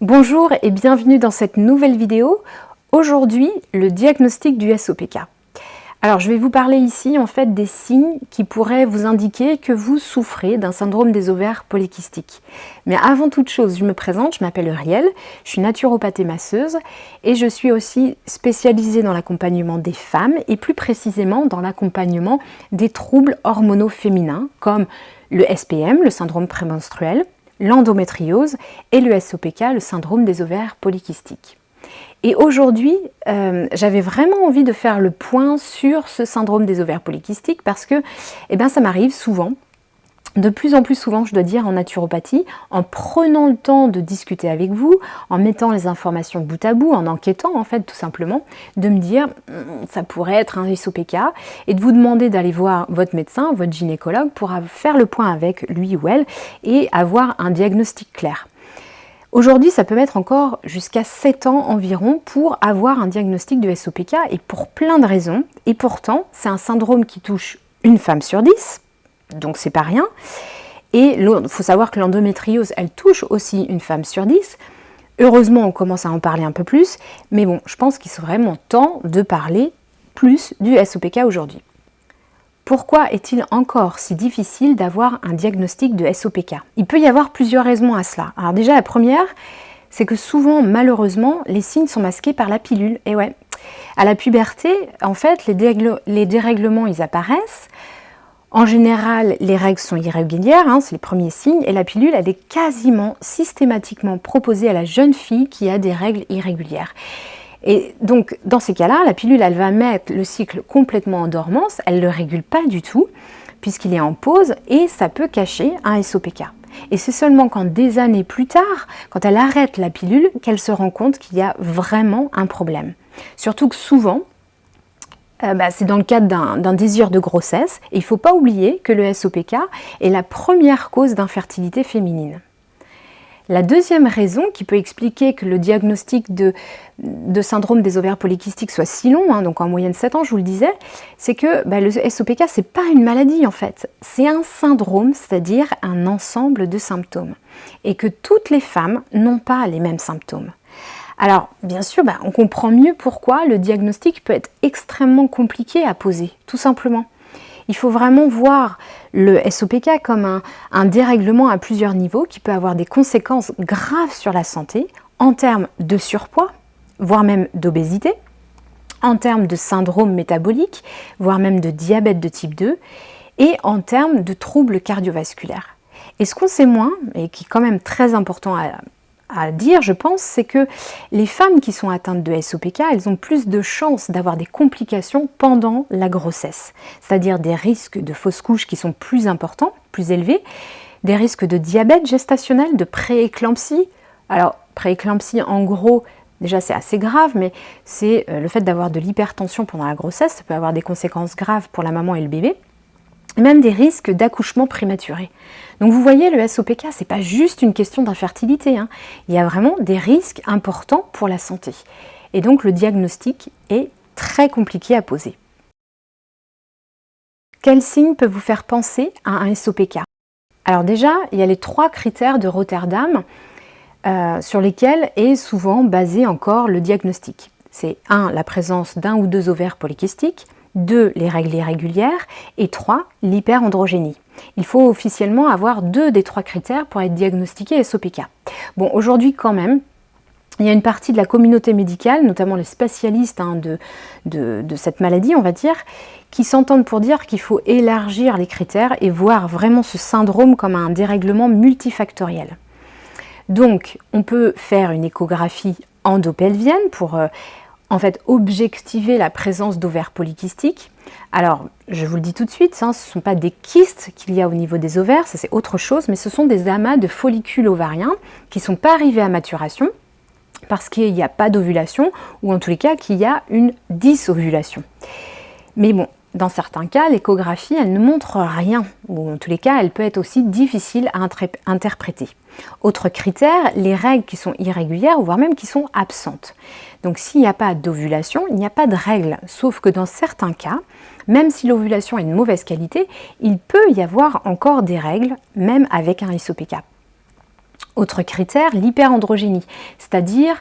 Bonjour et bienvenue dans cette nouvelle vidéo. Aujourd'hui, le diagnostic du SOPK. Alors, je vais vous parler ici en fait des signes qui pourraient vous indiquer que vous souffrez d'un syndrome des ovaires polykystiques. Mais avant toute chose, je me présente, je m'appelle Uriel, je suis naturopathe et masseuse et je suis aussi spécialisée dans l'accompagnement des femmes et plus précisément dans l'accompagnement des troubles hormonaux féminins comme le SPM, le syndrome prémenstruel, l'endométriose et le SOPK, le syndrome des ovaires polykystiques. Et aujourd'hui, j'avais vraiment envie de faire le point sur ce syndrome des ovaires polykystiques parce que ça m'arrive souvent, de plus en plus souvent, je dois dire, en naturopathie, en prenant le temps de discuter avec vous, en mettant les informations bout à bout, en enquêtant en fait tout simplement, de me dire ça pourrait être un SOPK et de vous demander d'aller voir votre médecin, votre gynécologue pour faire le point avec lui ou elle et avoir un diagnostic clair. Aujourd'hui, ça peut mettre encore jusqu'à 7 ans environ pour avoir un diagnostic de SOPK et pour plein de raisons. Et pourtant, c'est un syndrome qui touche une femme sur 10, donc c'est pas rien. Et il faut savoir que l'endométriose, elle touche aussi une femme sur 10. Heureusement, on commence à en parler un peu plus, mais bon, je pense qu'il est vraiment temps de parler plus du SOPK aujourd'hui. Pourquoi est-il encore si difficile d'avoir un diagnostic de SOPK? Il peut y avoir plusieurs raisons à cela. Alors déjà, la première, c'est que souvent, malheureusement, les signes sont masqués par la pilule. Et ouais, à la puberté, en fait, les dérèglements, ils apparaissent. En général, les règles sont irrégulières, c'est les premiers signes, et la pilule, elle est quasiment systématiquement proposée à la jeune fille qui a des règles irrégulières. Et donc, dans ces cas-là, la pilule, elle va mettre le cycle complètement en dormance, elle ne le régule pas du tout, puisqu'il est en pause, et ça peut cacher un SOPK. Et c'est seulement quand des années plus tard, quand elle arrête la pilule, qu'elle se rend compte qu'il y a vraiment un problème. Surtout que souvent, c'est dans le cadre d'un désir de grossesse, et il ne faut pas oublier que le SOPK est la première cause d'infertilité féminine. La deuxième raison qui peut expliquer que le diagnostic de syndrome des ovaires polykystiques soit si long, donc en moyenne 7 ans, je vous le disais, c'est que le SOPK, c'est pas une maladie en fait, c'est un syndrome, c'est-à-dire un ensemble de symptômes. Et que toutes les femmes n'ont pas les mêmes symptômes. Alors, bien sûr, on comprend mieux pourquoi le diagnostic peut être extrêmement compliqué à poser, tout simplement. Il faut vraiment voir le SOPK comme un dérèglement à plusieurs niveaux qui peut avoir des conséquences graves sur la santé en termes de surpoids, voire même d'obésité, en termes de syndrome métabolique, voire même de diabète de type 2, et en termes de troubles cardiovasculaires. Et ce qu'on sait moins, et qui est quand même très important à dire, je pense, c'est que les femmes qui sont atteintes de SOPK, elles ont plus de chances d'avoir des complications pendant la grossesse, c'est-à-dire des risques de fausses couches qui sont plus importants, plus élevés, des risques de diabète gestationnel, de prééclampsie. Alors, prééclampsie, en gros, déjà c'est assez grave, mais c'est le fait d'avoir de l'hypertension pendant la grossesse, ça peut avoir des conséquences graves pour la maman et le bébé. Et même des risques d'accouchement prématuré. Donc vous voyez, le SOPK, ce n'est pas juste une question d'infertilité, il y a vraiment des risques importants pour la santé. Et donc le diagnostic est très compliqué à poser. Quels signes peuvent vous faire penser à un SOPK? Alors déjà, il y a les 3 critères de Rotterdam sur lesquels est souvent basé encore le diagnostic. C'est 1, la présence d'un ou 2 ovaires polykystiques, 2, les règles irrégulières, et 3, l'hyperandrogénie. Il faut officiellement avoir 2 des 3 critères pour être diagnostiqué SOPK. Bon, aujourd'hui quand même, il y a une partie de la communauté médicale, notamment les spécialistes de cette maladie, on va dire, qui s'entendent pour dire qu'il faut élargir les critères et voir vraiment ce syndrome comme un dérèglement multifactoriel. Donc, on peut faire une échographie endopelvienne pour en fait objectiver la présence d'ovaires polykystiques. Alors, je vous le dis tout de suite, ce ne sont pas des kystes qu'il y a au niveau des ovaires, ça c'est autre chose, mais ce sont des amas de follicules ovariens qui ne sont pas arrivés à maturation parce qu'il n'y a pas d'ovulation ou en tous les cas qu'il y a une dysovulation. Mais bon, dans certains cas, l'échographie, elle ne montre rien, ou en tous les cas, elle peut être aussi difficile à interpréter. Autre critère, les règles qui sont irrégulières, voire même qui sont absentes. Donc s'il n'y a pas d'ovulation, il n'y a pas de règles, sauf que dans certains cas, même si l'ovulation est de mauvaise qualité, il peut y avoir encore des règles, même avec un SOPK. Autre critère, l'hyperandrogénie, c'est-à-dire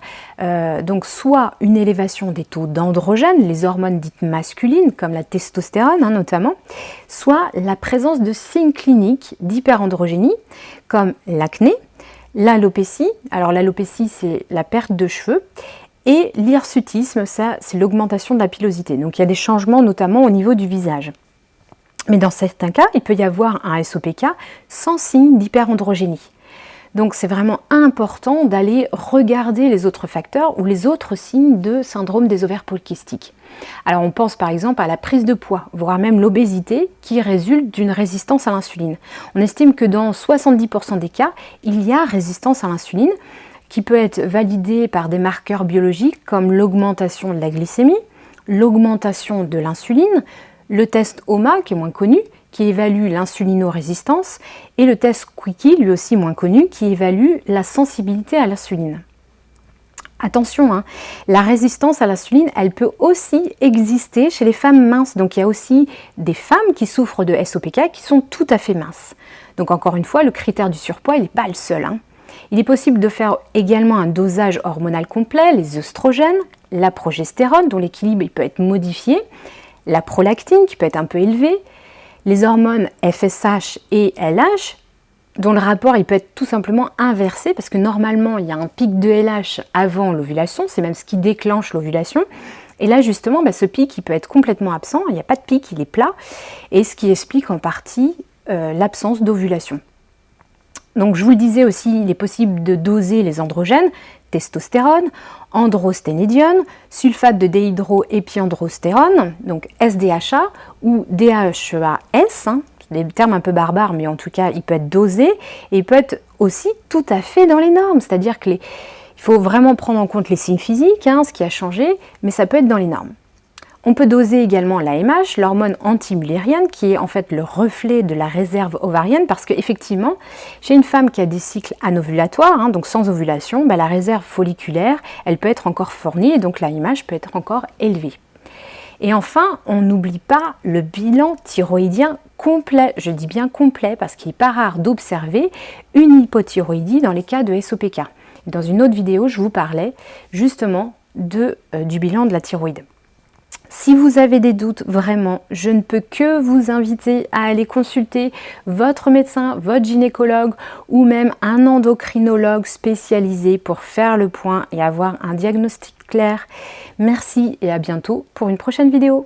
donc soit une élévation des taux d'androgènes, les hormones dites masculines comme la testostérone notamment, soit la présence de signes cliniques d'hyperandrogénie comme l'acné, l'alopécie, alors l'alopécie c'est la perte de cheveux, et l'hirsutisme, ça c'est l'augmentation de la pilosité, donc il y a des changements notamment au niveau du visage. Mais dans certains cas, il peut y avoir un SOPK sans signe d'hyperandrogénie. Donc c'est vraiment important d'aller regarder les autres facteurs ou les autres signes de syndrome des ovaires polykystiques. Alors on pense par exemple à la prise de poids, voire même l'obésité qui résulte d'une résistance à l'insuline. On estime que dans 70% des cas, il y a résistance à l'insuline qui peut être validée par des marqueurs biologiques comme l'augmentation de la glycémie, l'augmentation de l'insuline, le test OMA qui est moins connu, qui évalue l'insulinorésistance, et le test Quickie, lui aussi moins connu, qui évalue la sensibilité à l'insuline. Attention, la résistance à l'insuline, elle peut aussi exister chez les femmes minces. Donc il y a aussi des femmes qui souffrent de SOPK qui sont tout à fait minces. Donc encore une fois, le critère du surpoids, il n'est pas le seul. Il est possible de faire également un dosage hormonal complet, les œstrogènes, la progestérone, dont l'équilibre il peut être modifié, la prolactine qui peut être un peu élevée, les hormones FSH et LH, dont le rapport il peut être tout simplement inversé, parce que normalement il y a un pic de LH avant l'ovulation, c'est même ce qui déclenche l'ovulation, et là justement ce pic il peut être complètement absent, il n'y a pas de pic, il est plat, et ce qui explique en partie l'absence d'ovulation. Donc je vous le disais aussi, il est possible de doser les androgènes, testostérone, androsténédione, sulfate de déhydroépiandrostérone, donc SDHA ou DHEAS, des termes un peu barbares, mais en tout cas, il peut être dosé et il peut être aussi tout à fait dans les normes, c'est-à-dire qu'il faut vraiment prendre en compte les signes physiques, ce qui a changé, mais ça peut être dans les normes. On peut doser également l'AMH, l'hormone antimullérienne, qui est en fait le reflet de la réserve ovarienne, parce qu'effectivement, chez une femme qui a des cycles anovulatoires, donc sans ovulation, la réserve folliculaire, elle peut être encore fournie, et donc l'AMH peut être encore élevée. Et enfin, on n'oublie pas le bilan thyroïdien complet, je dis bien complet, parce qu'il n'est pas rare d'observer une hypothyroïdie dans les cas de SOPK. Dans une autre vidéo, je vous parlais justement du bilan de la thyroïde. Si vous avez des doutes, vraiment, je ne peux que vous inviter à aller consulter votre médecin, votre gynécologue ou même un endocrinologue spécialisé pour faire le point et avoir un diagnostic clair. Merci et à bientôt pour une prochaine vidéo.